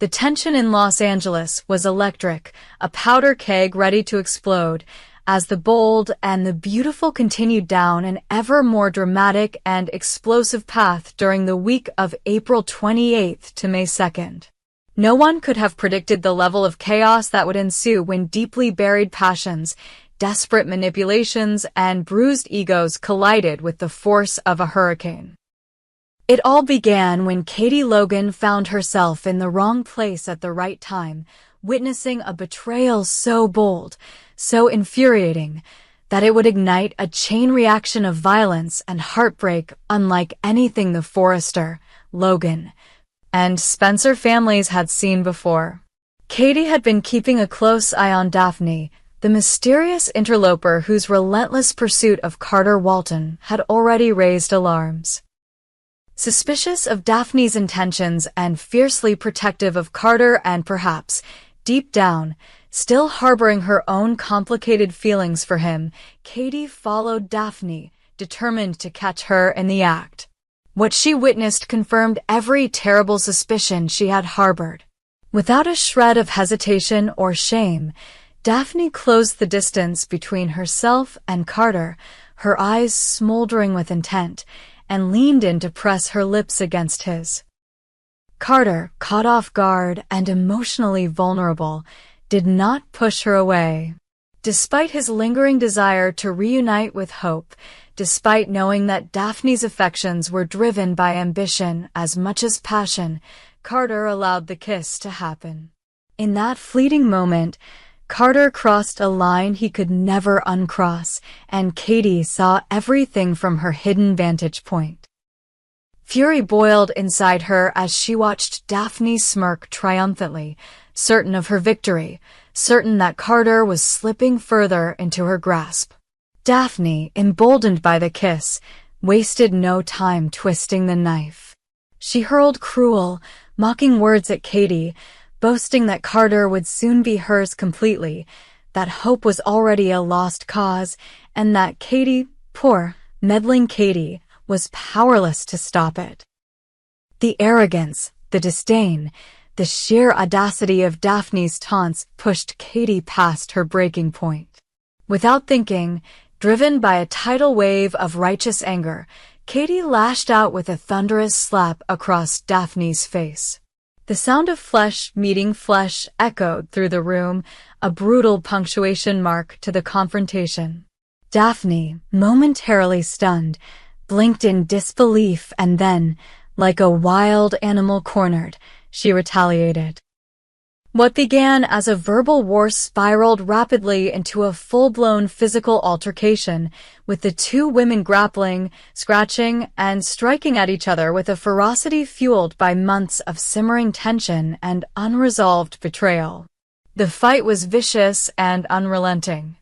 The tension in Los Angeles was electric, a powder keg ready to explode, as the bold and the beautiful continued down an ever more dramatic and explosive path during the week of April 28th to May 2nd. No one could have predicted the level of chaos that would ensue when deeply buried passions, desperate manipulations, and bruised egos collided with the force of a hurricane. It all began when Katie Logan found herself in the wrong place at the right time, witnessing a betrayal so bold, so infuriating, that it would ignite a chain reaction of violence and heartbreak unlike anything the Forrester, Logan, and Spencer families had seen before. Katie had been keeping a close eye on Daphne, the mysterious interloper whose relentless pursuit of Carter Walton had already raised alarms. Suspicious of Daphne's intentions and fiercely protective of Carter and perhaps, deep down, still harboring her own complicated feelings for him, Katie followed Daphne, determined to catch her in the act. What she witnessed confirmed every terrible suspicion she had harbored. Without a shred of hesitation or shame, Daphne closed the distance between herself and Carter, her eyes smoldering with intent, and leaned in to press her lips against his. Carter, caught off guard and emotionally vulnerable, did not push her away. Despite his lingering desire to reunite with Hope, despite knowing that Daphne's affections were driven by ambition as much as passion, Carter allowed the kiss to happen. In that fleeting moment, Carter crossed a line he could never uncross, and Katie saw everything from her hidden vantage point. Fury boiled inside her as she watched Daphne smirk triumphantly, certain of her victory, certain that Carter was slipping further into her grasp. Daphne, emboldened by the kiss, wasted no time twisting the knife. She hurled cruel, mocking words at Katie, boasting that Carter would soon be hers completely, that Hope was already a lost cause, and that Katie, poor, meddling Katie, was powerless to stop it. The arrogance, the disdain, the sheer audacity of Daphne's taunts pushed Katie past her breaking point. Without thinking, driven by a tidal wave of righteous anger, Katie lashed out with a thunderous slap across Daphne's face. The sound of flesh meeting flesh echoed through the room, a brutal punctuation mark to the confrontation. Daphne, momentarily stunned, blinked in disbelief and then, like a wild animal cornered, she retaliated. What began as a verbal war spiraled rapidly into a full-blown physical altercation, with the two women grappling, scratching, and striking at each other with a ferocity fueled by months of simmering tension and unresolved betrayal. The fight was vicious and unrelenting.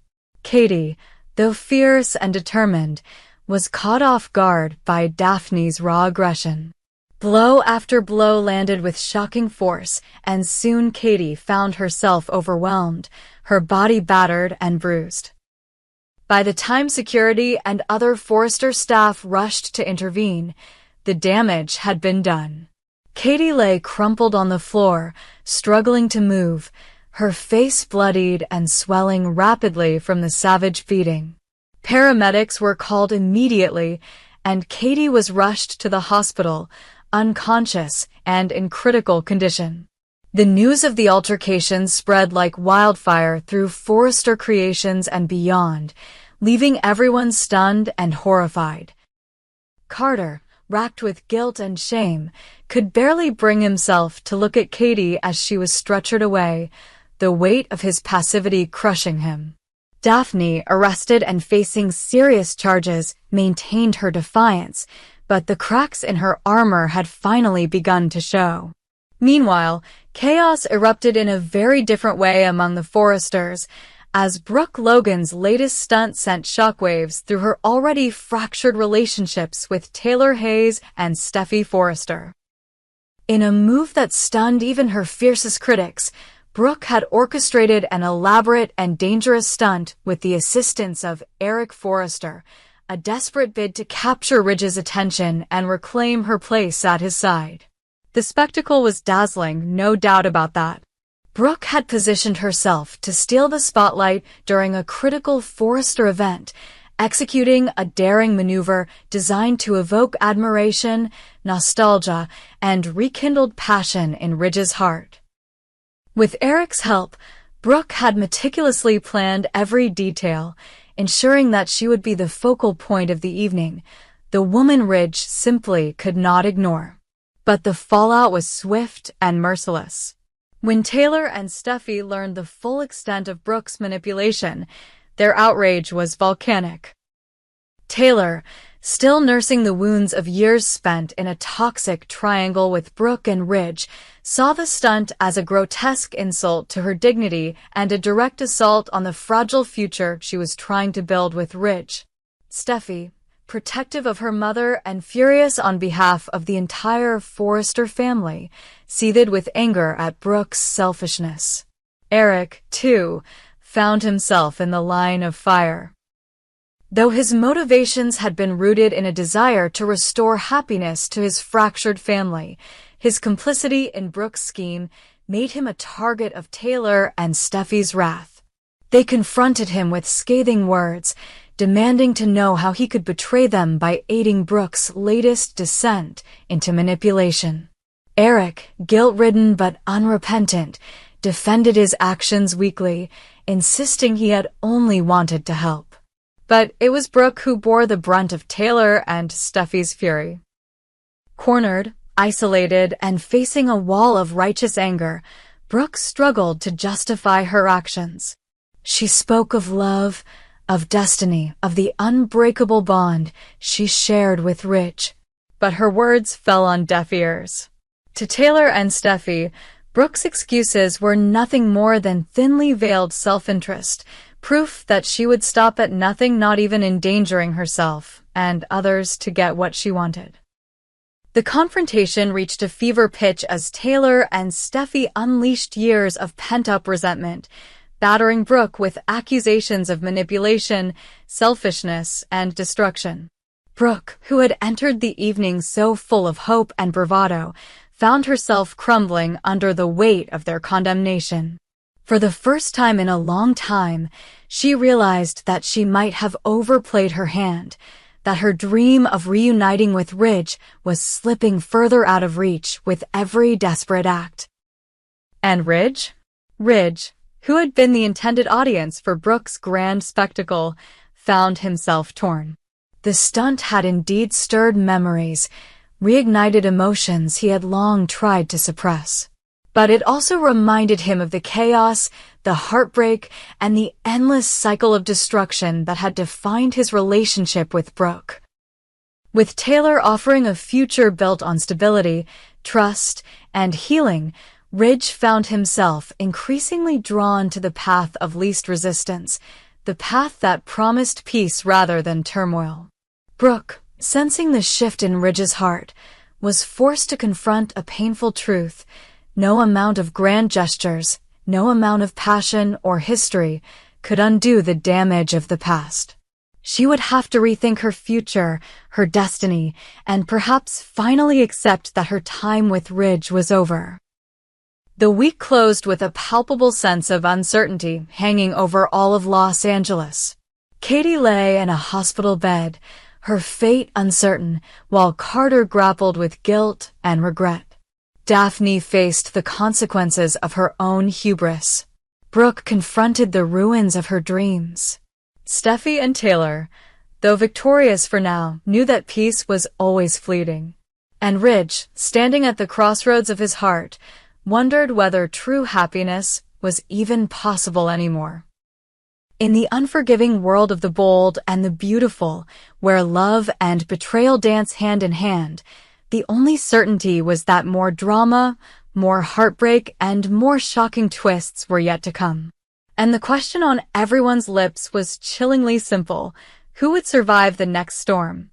Katie, though fierce and determined, was caught off guard by Daphne's raw aggression. Blow after blow landed with shocking force, and soon Katie found herself overwhelmed, her body battered and bruised. By the time security and other Forrester staff rushed to intervene, the damage had been done. Katie lay crumpled on the floor, struggling to move, her face bloodied and swelling rapidly from the savage beating. Paramedics were called immediately, and Katie was rushed to the hospital, unconscious and in critical condition. The news of the altercation spread like wildfire through Forrester Creations and beyond, leaving everyone stunned and horrified. Carter, racked with guilt and shame, could barely bring himself to look at Katie as she was stretchered away, the weight of his passivity crushing him. Daphne, arrested and facing serious charges, maintained her defiance, but the cracks in her armor had finally begun to show. Meanwhile, chaos erupted in a very different way among the Forresters, as Brooke Logan's latest stunt sent shockwaves through her already fractured relationships with Taylor Hayes and Steffi Forrester. In a move that stunned even her fiercest critics, Brooke had orchestrated an elaborate and dangerous stunt with the assistance of Eric Forrester, a desperate bid to capture Ridge's attention and reclaim her place at his side. The spectacle was dazzling, no doubt about that. Brooke had positioned herself to steal the spotlight during a critical Forrester event, executing a daring maneuver designed to evoke admiration, nostalgia, and rekindled passion in Ridge's heart. With Eric's help, Brooke had meticulously planned every detail, ensuring that she would be the focal point of the evening, the woman Ridge simply could not ignore. But the fallout was swift and merciless. When Taylor and Steffi learned the full extent of Brooke's manipulation, their outrage was volcanic. Taylor, still nursing the wounds of years spent in a toxic triangle with Brooke and Ridge, saw the stunt as a grotesque insult to her dignity and a direct assault on the fragile future she was trying to build with Ridge. Steffi, protective of her mother and furious on behalf of the entire Forrester family, seethed with anger at Brooke's selfishness. Eric, too, found himself in the line of fire. Though his motivations had been rooted in a desire to restore happiness to his fractured family, his complicity in Brooke's scheme made him a target of Taylor and Steffi's wrath. They confronted him with scathing words, demanding to know how he could betray them by aiding Brooke's latest descent into manipulation. Eric, guilt-ridden but unrepentant, defended his actions weakly, insisting he had only wanted to help. But it was Brooke who bore the brunt of Taylor and Steffi's fury. Cornered, isolated, and facing a wall of righteous anger, Brooke struggled to justify her actions. She spoke of love, of destiny, of the unbreakable bond she shared with Ridge. But her words fell on deaf ears. To Taylor and Steffi, Brooke's excuses were nothing more than thinly veiled self-interest, proof that she would stop at nothing, not even endangering herself and others, to get what she wanted. The confrontation reached a fever pitch as Taylor and Steffi unleashed years of pent-up resentment, battering Brooke with accusations of manipulation, selfishness, and destruction. Brooke, who had entered the evening so full of hope and bravado, found herself crumbling under the weight of their condemnation. For the first time in a long time, she realized that she might have overplayed her hand, that her dream of reuniting with Ridge was slipping further out of reach with every desperate act. And Ridge? Ridge, who had been the intended audience for Brooke's grand spectacle, found himself torn. The stunt had indeed stirred memories, reignited emotions he had long tried to suppress. But it also reminded him of the chaos, the heartbreak, and the endless cycle of destruction that had defined his relationship with Brooke. With Taylor offering a future built on stability, trust, and healing, Ridge found himself increasingly drawn to the path of least resistance, the path that promised peace rather than turmoil. Brooke, sensing the shift in Ridge's heart, was forced to confront a painful truth. No amount of grand gestures, no amount of passion or history could undo the damage of the past. She would have to rethink her future, her destiny, and perhaps finally accept that her time with Ridge was over. The week closed with a palpable sense of uncertainty hanging over all of Los Angeles. Katie lay in a hospital bed, her fate uncertain, while Carter grappled with guilt and regret. Daphne faced the consequences of her own hubris. Brooke confronted the ruins of her dreams. Steffi and Taylor, though victorious for now, knew that peace was always fleeting. And Ridge, standing at the crossroads of his heart, wondered whether true happiness was even possible anymore. In the unforgiving world of the bold and the beautiful, where love and betrayal dance hand in hand, the only certainty was that more drama, more heartbreak, and more shocking twists were yet to come. And the question on everyone's lips was chillingly simple: who would survive the next storm?